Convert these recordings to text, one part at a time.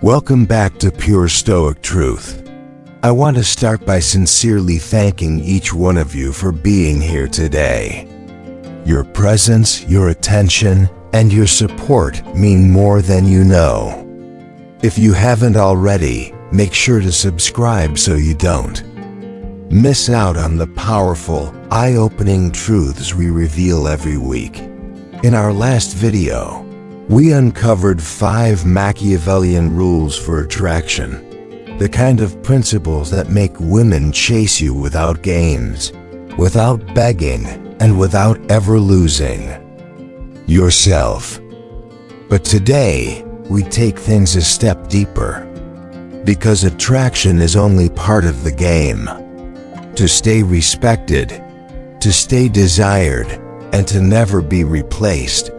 Welcome back to Pure Stoic Truth. I want to start by sincerely thanking each one of you for being here today. Your presence, your attention, and your support mean more than you know. If you haven't already, make sure to subscribe so you don't miss out on the powerful, eye-opening truths we reveal every week. In our last video, we uncovered 5 Machiavellian rules for attraction, the kind of principles that make women chase you without games, without begging, and without ever losing yourself. But today, we take things a step deeper, because attraction is only part of the game. To stay respected, to stay desired, and to never be replaced,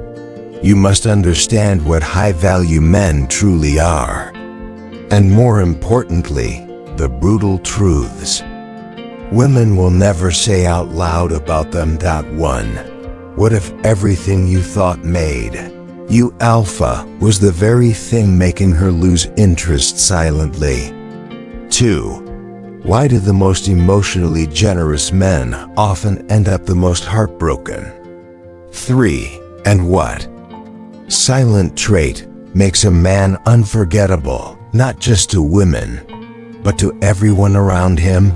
you must understand what high-value men truly are. And more importantly, the brutal truths women will never say out loud about them. 1. What if everything you thought made you alpha was the very thing making her lose interest silently? 2. Why do the most emotionally generous men often end up the most heartbroken? 3. And what silent trait makes a man unforgettable, not just to women, but to everyone around him?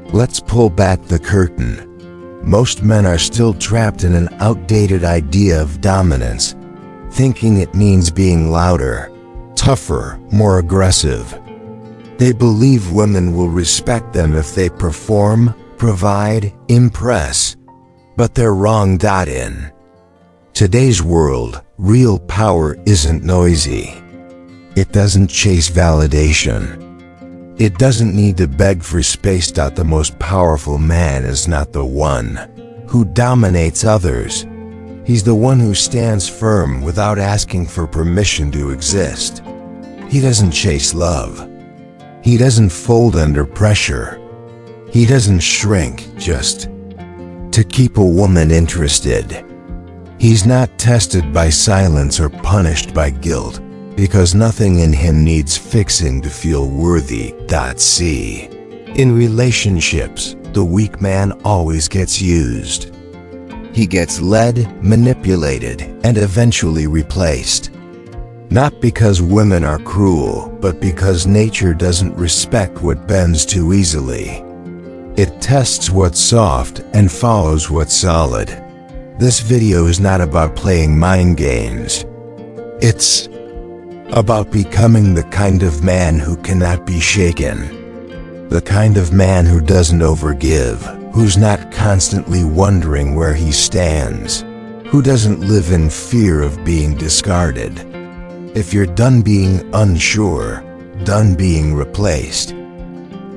Let's pull back the curtain. Most men are still trapped in an outdated idea of dominance, thinking it means being louder, tougher, more aggressive. They believe women will respect them if they perform, provide, impress. But they're wrong. In today's world, real power isn't noisy. It doesn't chase validation. It doesn't need to beg for space. The most powerful man is not the one who dominates others. He's the one who stands firm without asking for permission to exist. He doesn't chase love. He doesn't fold under pressure. He doesn't shrink just to keep a woman interested. He's not tested by silence or punished by guilt, because nothing in him needs fixing to feel worthy. C. In relationships, the weak man always gets used. He gets led, manipulated, and eventually replaced. Not because women are cruel, but because nature doesn't respect what bends too easily. It tests what's soft and follows what's solid. This video is not about playing mind games. It's about becoming the kind of man who cannot be shaken. The kind of man who doesn't overgive, who's not constantly wondering where he stands, who doesn't live in fear of being discarded. If you're done being unsure, done being replaced,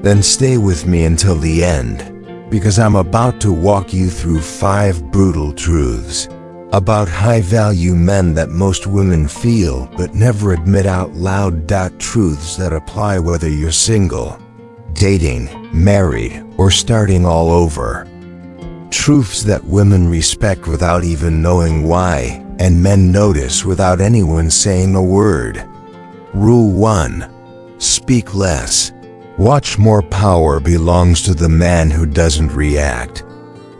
then stay with me until the end, because I'm about to walk you through 5 brutal truths about high-value men that most women feel but never admit out loud. Truths that apply whether you're single, dating, married, or starting all over. Truths that women respect without even knowing why, and men notice without anyone saying a word. Rule 1. Speak less. Watch more. Power belongs to the man who doesn't react.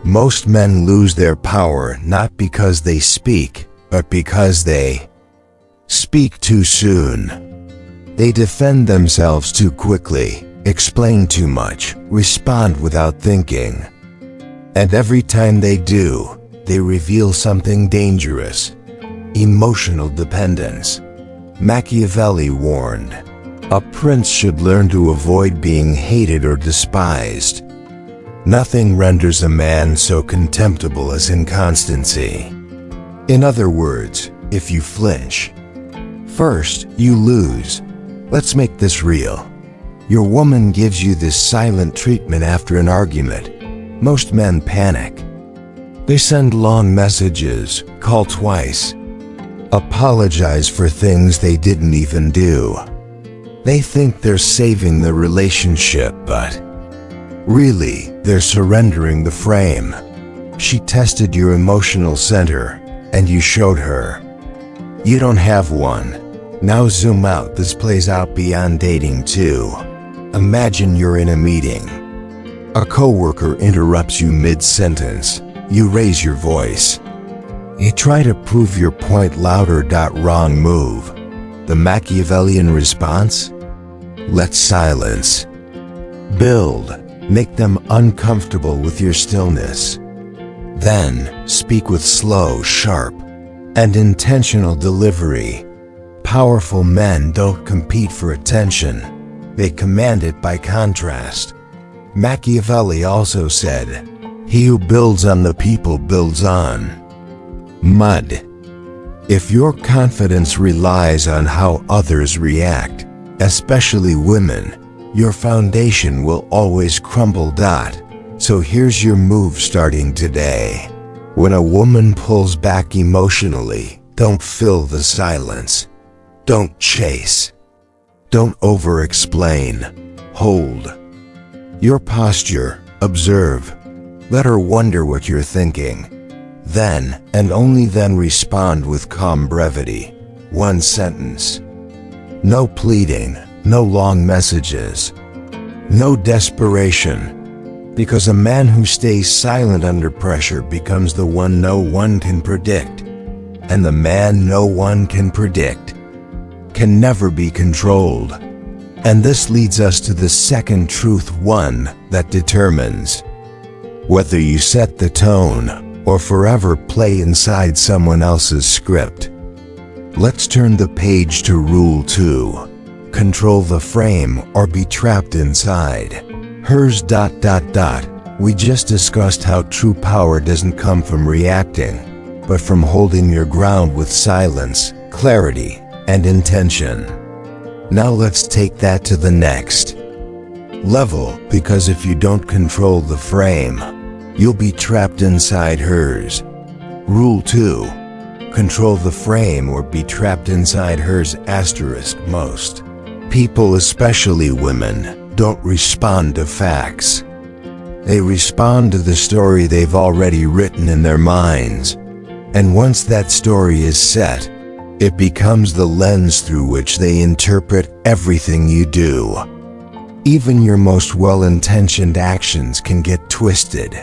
Most men lose their power not because they speak, but because they speak too soon. They defend themselves too quickly, explain too much, respond without thinking. And every time they do, they reveal something dangerous: emotional dependence. Machiavelli warned, a prince should learn to avoid being hated or despised. Nothing renders a man so contemptible as inconstancy. In other words, if you flinch, first, you lose. Let's make this real. Your woman gives you this silent treatment after an argument. Most men panic. They send long messages, call twice, apologize for things they didn't even do. They think they're saving the relationship, but really, they're surrendering the frame. She tested your emotional center, and you showed her you don't have one. Now zoom out. This plays out beyond dating too. Imagine you're in a meeting. A coworker interrupts you mid-sentence. You raise your voice. You try to prove your point louder. Wrong move. The Machiavellian response? Let silence. Build. Make them uncomfortable with your stillness. Then, speak with slow, sharp, and intentional delivery. Powerful men don't compete for attention. They command it by contrast. Machiavelli also said, "He who builds on the people builds on mud." If your confidence relies on how others react, especially women, your foundation will always crumble. So here's your move starting today. When a woman pulls back emotionally, don't fill the silence. Don't chase. Don't over-explain. Hold. Your posture, observe. Let her wonder what you're thinking. Then, and only then, respond with calm brevity. One sentence. No pleading, no long messages, no desperation. Because a man who stays silent under pressure becomes the one no one can predict. And the man no one can predict can never be controlled. And this leads us to the second truth, one that determines whether you set the tone or forever play inside someone else's script. Let's turn the page to Rule 2. Control the frame or be trapped inside hers. We just discussed how true power doesn't come from reacting, but from holding your ground with silence, clarity, and intention. Now let's take that to the next level, because if you don't control the frame, you'll be trapped inside hers. Rule 2. Control the frame or be trapped inside hers. Most people, especially women, don't respond to facts. They respond to the story they've already written in their minds. And once that story is set, it becomes the lens through which they interpret everything you do. Even your most well-intentioned actions can get twisted.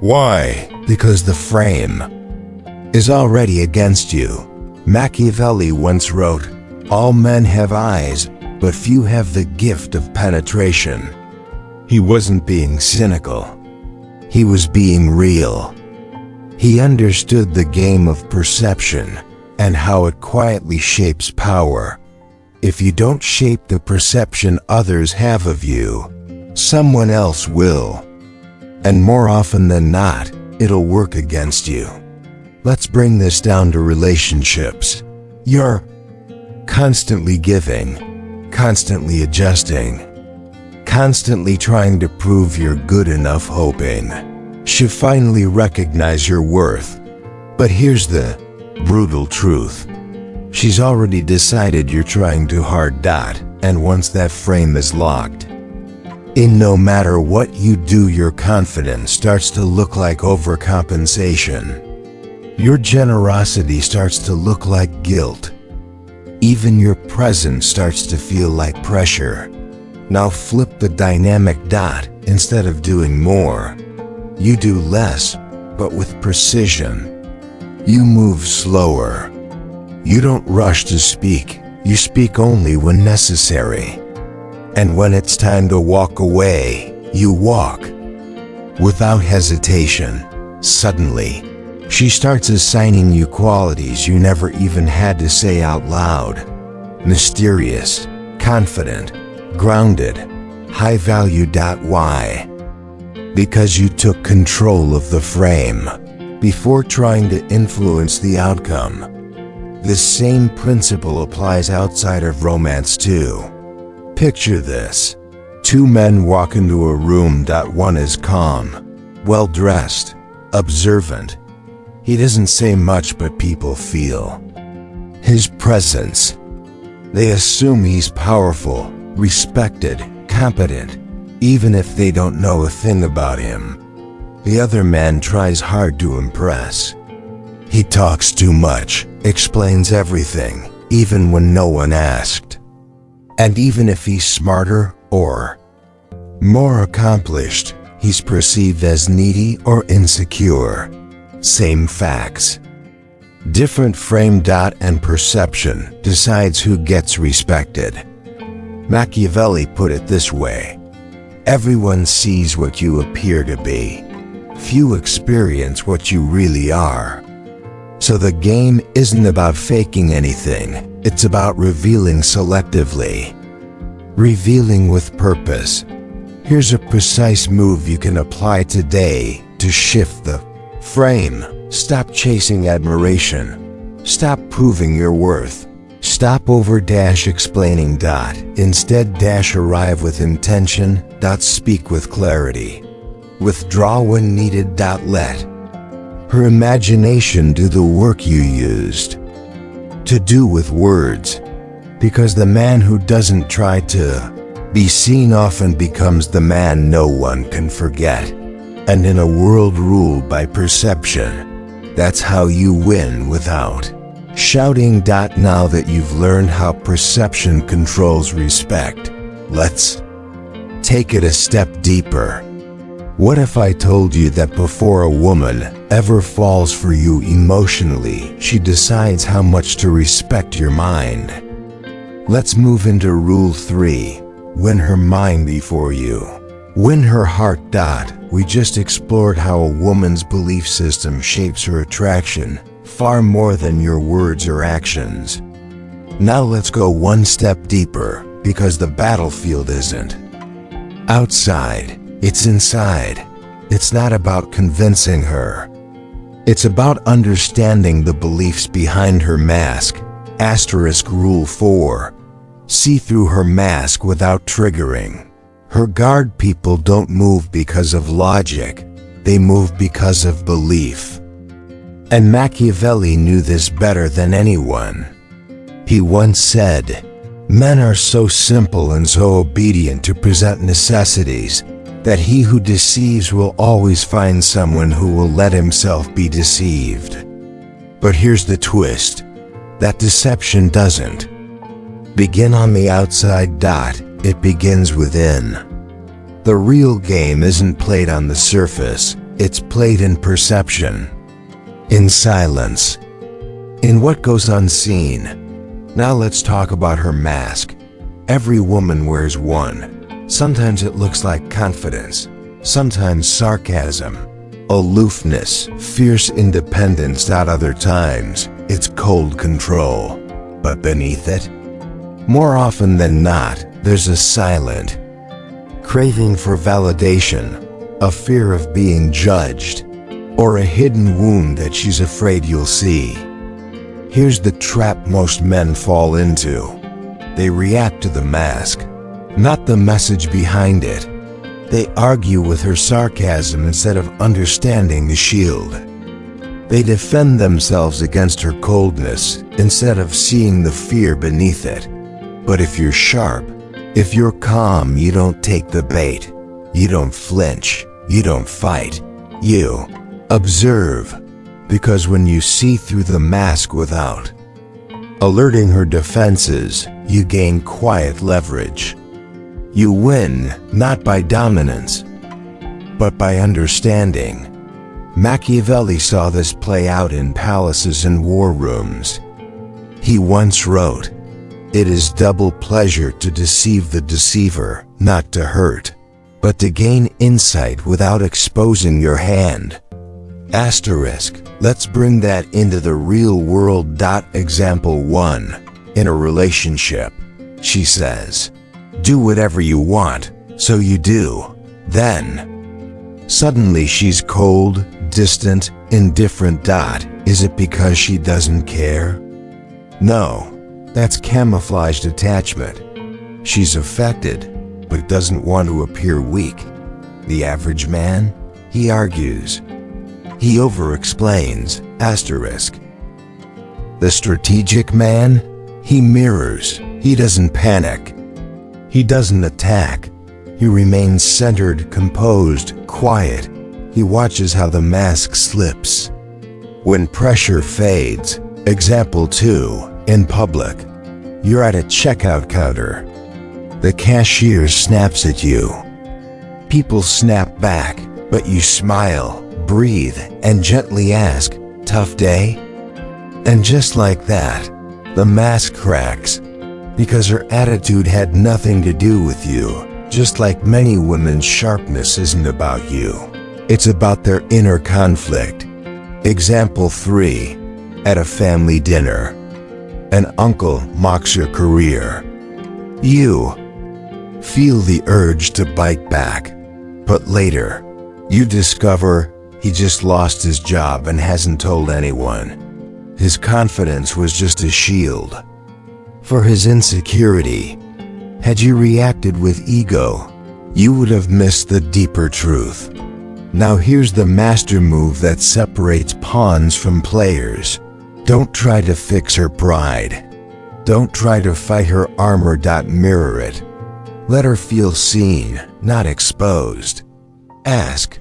Why? Because the frame is already against you. Machiavelli once wrote, "All men have eyes, but few have the gift of penetration." He wasn't being cynical. He was being real. He understood the game of perception and how it quietly shapes power. If you don't shape the perception others have of you, someone else will. And more often than not, it'll work against you. Let's bring this down to relationships. You're constantly giving, constantly adjusting, constantly trying to prove you're good enough, hoping she'll finally recognize your worth. But here's the brutal truth. She's already decided you're trying too hard. And once that frame is locked in, no matter what you do, your confidence starts to look like overcompensation. Your generosity starts to look like guilt. Even your presence starts to feel like pressure. Now flip the dynamic. Instead of doing more, you do less, but with precision. You move slower. You don't rush to speak. You speak only when necessary. And when it's time to walk away, you walk without hesitation. Suddenly, she starts assigning you qualities you never even had to say out loud. Mysterious, confident, grounded, high value. Why? Because you took control of the frame before trying to influence the outcome. This same principle applies outside of romance too. Picture this. Two men walk into a room. One is calm, well-dressed, observant. He doesn't say much, but people feel his presence. They assume he's powerful, respected, competent, even if they don't know a thing about him. The other man tries hard to impress. He talks too much, explains everything, even when no one asked. And even if he's smarter or more accomplished, he's perceived as needy or insecure. Same facts. Different frame. And perception decides who gets respected. Machiavelli put it this way: everyone sees what you appear to be. Few experience what you really are. So the game isn't about faking anything, it's about revealing selectively. Revealing with purpose. Here's a precise move you can apply today to shift the frame. Stop chasing admiration. Stop proving your worth. Stop over-explaining. Instead arrive with intention. Speak with clarity. Withdraw when needed. Let her imagination do the work you used to do with words. Because the man who doesn't try to be seen often becomes the man no one can forget. And in a world ruled by perception, that's how you win without shouting. Now that you've learned how perception controls respect, let's take it a step deeper. What if I told you that before a woman ever falls for you emotionally, she decides how much to respect your mind? Let's move into Rule 3. Win her mind before you win her heart. We just explored how a woman's belief system shapes her attraction, far more than your words or actions. Now let's go one step deeper, because the battlefield isn't outside, it's inside. It's not about convincing her. It's about understanding the beliefs behind her mask. Rule 4. See through her mask without triggering. Her guard people don't move because of logic, they move because of belief. And Machiavelli knew this better than anyone. He once said, "Men are so simple and so obedient to present necessities, that he who deceives will always find someone who will let himself be deceived." But here's the twist. That deception doesn't begin on the outside. It begins within. The real game isn't played on the surface, it's played in perception. In silence. In what goes unseen. Now let's talk about her mask. Every woman wears one. Sometimes it looks like confidence, sometimes sarcasm, aloofness, fierce independence. Other times, it's cold control. But beneath it, more often than not, there's a silent craving for validation, a fear of being judged, or a hidden wound that she's afraid you'll see. Here's the trap most men fall into. They react to the mask, not the message behind it. They argue with her sarcasm instead of understanding the shield. They defend themselves against her coldness instead of seeing the fear beneath it. But if you're sharp, if you're calm, you don't take the bait. You don't flinch. You don't fight. You observe. Because when you see through the mask without alerting her defenses, you gain quiet leverage. You win, not by dominance, but by understanding. Machiavelli saw this play out in palaces and war rooms. He once wrote, "It is double pleasure to deceive the deceiver, not to hurt, but to gain insight without exposing your hand." Let's bring that into the real world. Example 1. In a relationship, she says, "Do whatever you want," so you do. Then, suddenly she's cold, distant, indifferent. Is it because she doesn't care? No, that's camouflaged attachment. She's affected, but doesn't want to appear weak. The average man, he argues. He over-explains. The strategic man, he mirrors. He doesn't panic. He doesn't attack. He remains centered, composed, quiet. He watches how the mask slips. When pressure fades, example 2, In public, you're at a checkout counter. The cashier snaps at you. People snap back, but you smile, breathe, and gently ask, "Tough day?" And just like that, the mask cracks, because her attitude had nothing to do with you. Just like many women's sharpness isn't about you. It's about their inner conflict. Example 3. At a family dinner, an uncle mocks your career. You feel the urge to bite back, but later, you discover he just lost his job and hasn't told anyone. His confidence was just a shield for his insecurity. Had you reacted with ego, you would have missed the deeper truth. Now here's the master move that separates pawns from players. Don't try to fix her pride. Don't try to fight her armor. Mirror it. Let her feel seen, not exposed. Ask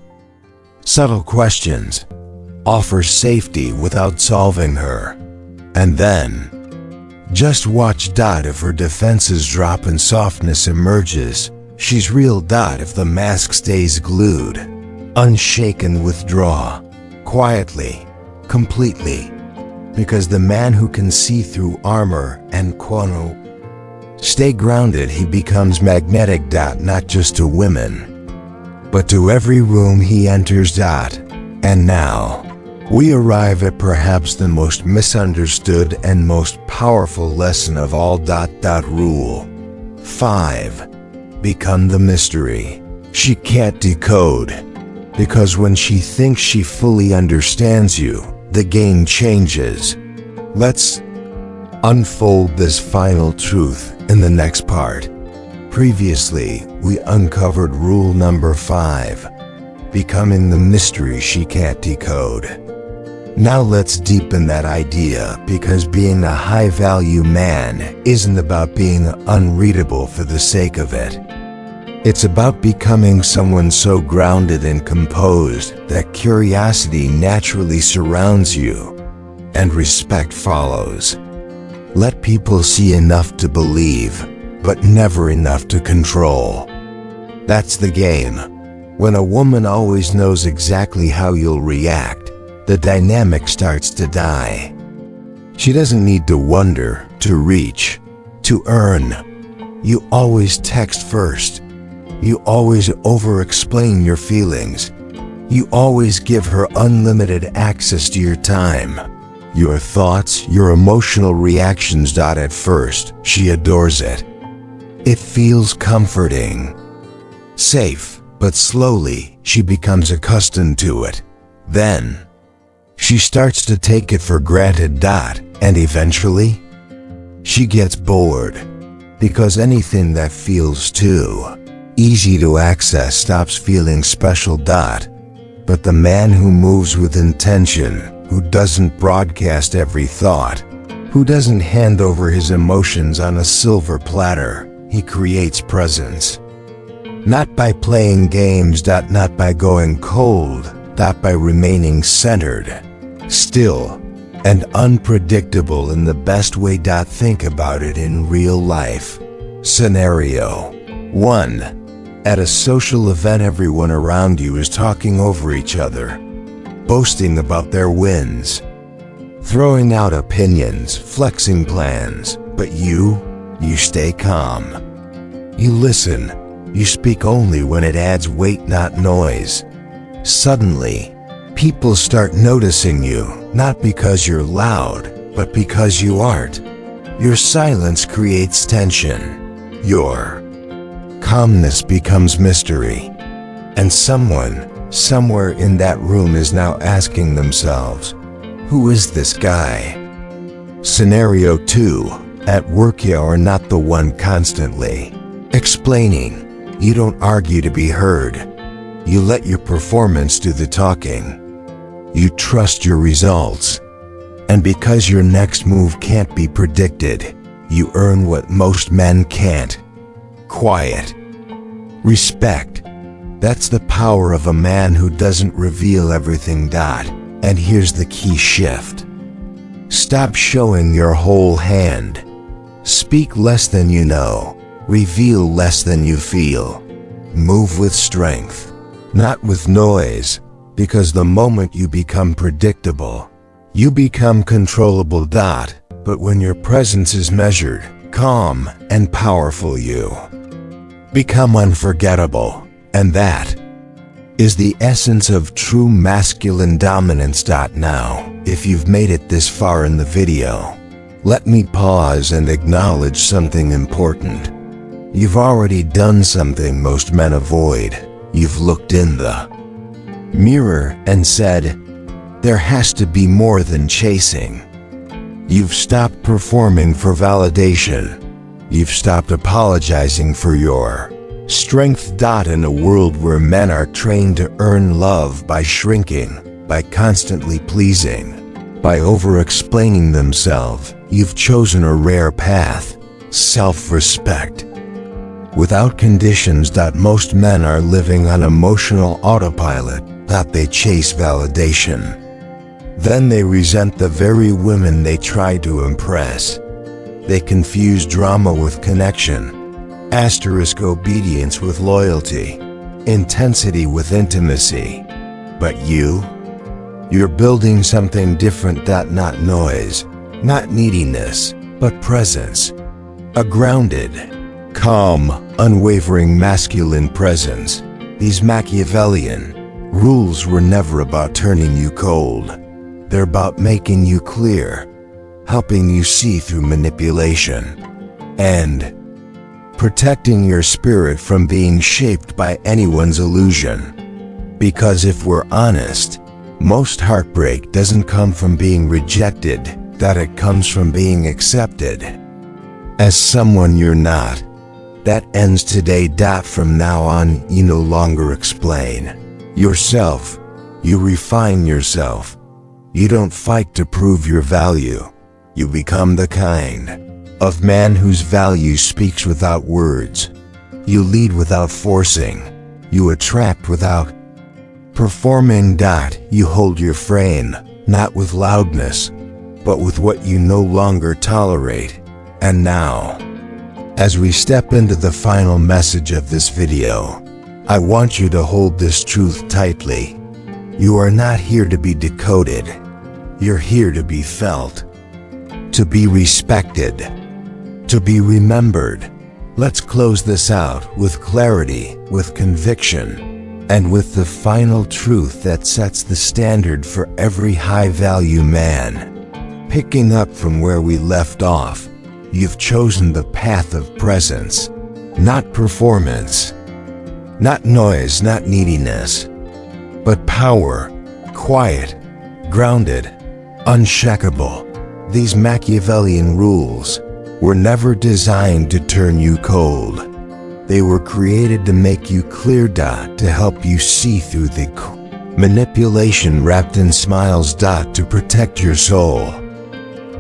subtle questions. Offer safety without solving her. And then, just watch. If her defenses drop and softness emerges, she's real. If the mask stays glued, unshaken, withdraw. Quietly, completely. Because the man who can see through armor and stay grounded, he becomes magnetic. Not just to women, but to every room he enters. And now, we arrive at perhaps the most misunderstood and most powerful lesson of all. Rule 5. Become the mystery she can't decode. Because when she thinks she fully understands you, the game changes. Let's unfold this final truth in the next part. Previously, we uncovered rule number 5, becoming the mystery she can't decode. Now let's deepen that idea, because being a high-value man isn't about being unreadable for the sake of it. It's about becoming someone so grounded and composed that curiosity naturally surrounds you, and respect follows. Let people see enough to believe, but never enough to control. That's the game. When a woman always knows exactly how you'll react, the dynamic starts to die. She doesn't need to wonder, to reach, to earn. You always text first. You always over-explain your feelings. You always give her unlimited access to your time, your thoughts, your emotional reactions. At first, she adores it. It feels comforting, safe, but slowly, she becomes accustomed to it. Then, she starts to take it for granted. And eventually, she gets bored, because anything that feels too easy to access stops feeling special. But the man who moves with intention, who doesn't broadcast every thought, who doesn't hand over his emotions on a silver platter, he creates presence. Not by playing games. Not by going cold. By remaining centered, still, and unpredictable in the best way. Think about it in real life. Scenario 1. At a social event, everyone around you is talking over each other, boasting about their wins, throwing out opinions, flexing plans, but you stay calm. You listen. You speak only when it adds weight, not noise. Suddenly, people start noticing you, not because you're loud, but because you aren't. Your silence creates tension. Your calmness becomes mystery. And someone, somewhere in that room is now asking themselves, who is this guy? Scenario 2. At work, you are not the one constantly explaining. You don't argue to be heard. You let your performance do the talking. You trust your results. And because your next move can't be predicted, you earn what most men can't. Quiet. Respect. That's the power of a man who doesn't reveal everything. And here's the key shift. Stop showing your whole hand. Speak less than you know. Reveal less than you feel. Move with strength, not with noise, because the moment you become predictable, you become controllable. But when your presence is measured, calm, and powerful, you become unforgettable. And that is the essence of true masculine dominance. Now, if you've made it this far in the video, let me pause and acknowledge something important. You've already done something most men avoid. You've looked in the mirror and said, there has to be more than chasing. You've stopped performing for validation. You've stopped apologizing for your strength. In a world where men are trained to earn love by shrinking, by constantly pleasing, by over-explaining themselves, you've chosen a rare path: self-respect. Without conditions. Most men are living on emotional autopilot. They chase validation. Then they resent the very women they try to impress. They confuse drama with connection. Obedience with loyalty, intensity with intimacy. But you're building something different. Not noise, not neediness, but presence. A grounded, calm, unwavering masculine presence. These Machiavellian rules were never about turning you cold. They're about making you clear, helping you see through manipulation, and protecting your spirit from being shaped by anyone's illusion. Because if we're honest, most heartbreak doesn't come from being rejected, it comes from being accepted as someone you're not. That ends today. From now on, you no longer explain yourself. You refine yourself. You don't fight to prove your value. You become the kind of man whose value speaks without words. You lead without forcing. You attract without performing. You hold your frame, not with loudness, but with what you no longer tolerate. And now, as we step into the final message of this video, I want you to hold this truth tightly. You are not here to be decoded. You're here to be felt, to be respected, to be remembered. Let's close this out with clarity, with conviction, and with the final truth that sets the standard for every high-value man. Picking up from where we left off, you've chosen the path of presence, not performance, not noise, not neediness, but power, quiet, grounded, unshakable. These Machiavellian rules were never designed to turn you cold. They were created to make you clear. To help you see through the manipulation wrapped in smiles. To protect your soul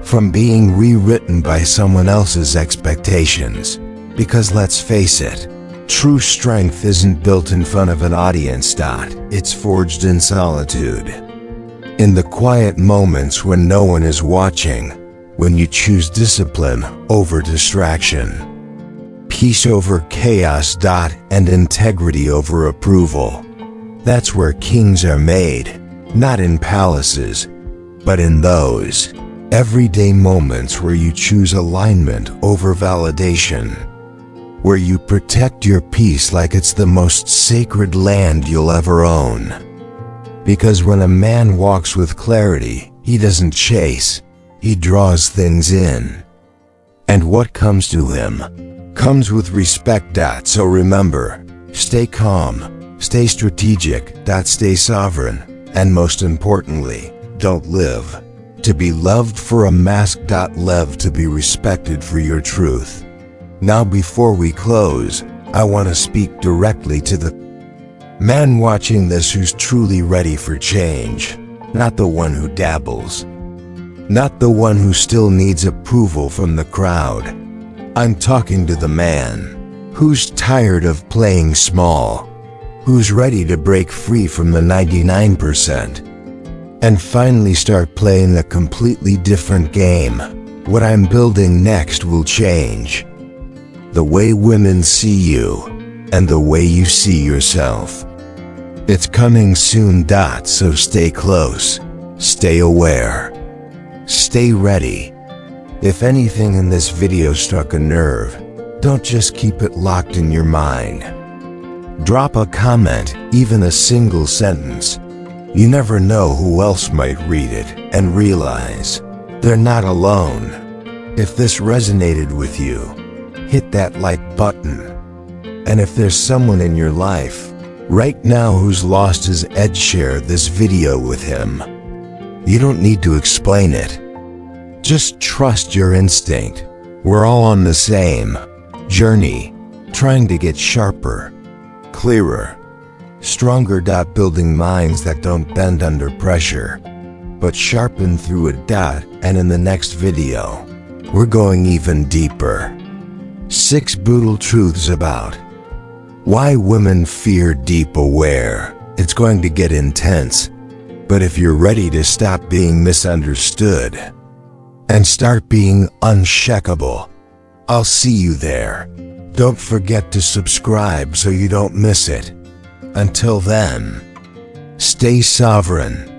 from being rewritten by someone else's expectations. Because let's face it, true strength isn't built in front of an audience. It's forged in solitude. In the quiet moments when no one is watching, when you choose discipline over distraction, peace over chaos. And integrity over approval. That's where kings are made, not in palaces, but in those everyday moments where you choose alignment over validation, where you protect your peace like it's the most sacred land you'll ever own. Because when a man walks with clarity, he doesn't chase, he draws things in. And what comes to him comes with respect. So remember, stay calm, stay strategic, stay sovereign, and most importantly, don't live to be loved for a mask. Live to be respected for your truth. Now before we close, I want to speak directly to the man watching this who's truly ready for change. Not the one who dabbles. Not the one who still needs approval from the crowd. I'm talking to the man who's tired of playing small, who's ready to break free from the 99%, and finally start playing a completely different game. What I'm building next will change the way women see you and the way you see yourself. It's coming soon. So stay close, stay aware, stay ready. If anything in this video struck a nerve, don't just keep it locked in your mind. Drop a comment, even a single sentence. You never know who else might read it and realize they're not alone. If this resonated with you, hit that like button. And if there's someone in your life right now who's lost his edge, share this video with him. You don't need to explain it. Just trust your instinct. We're all on the same journey, trying to get sharper, clearer, stronger. Building minds that don't bend under pressure, but sharpen through it. And in the next video, we're going even deeper. 6 brutal truths about why women fear deep aware. It's going to get intense, but if you're ready to stop being misunderstood and start being unshakable, I'll see you there. Don't forget to subscribe so you don't miss it. Until then, stay sovereign.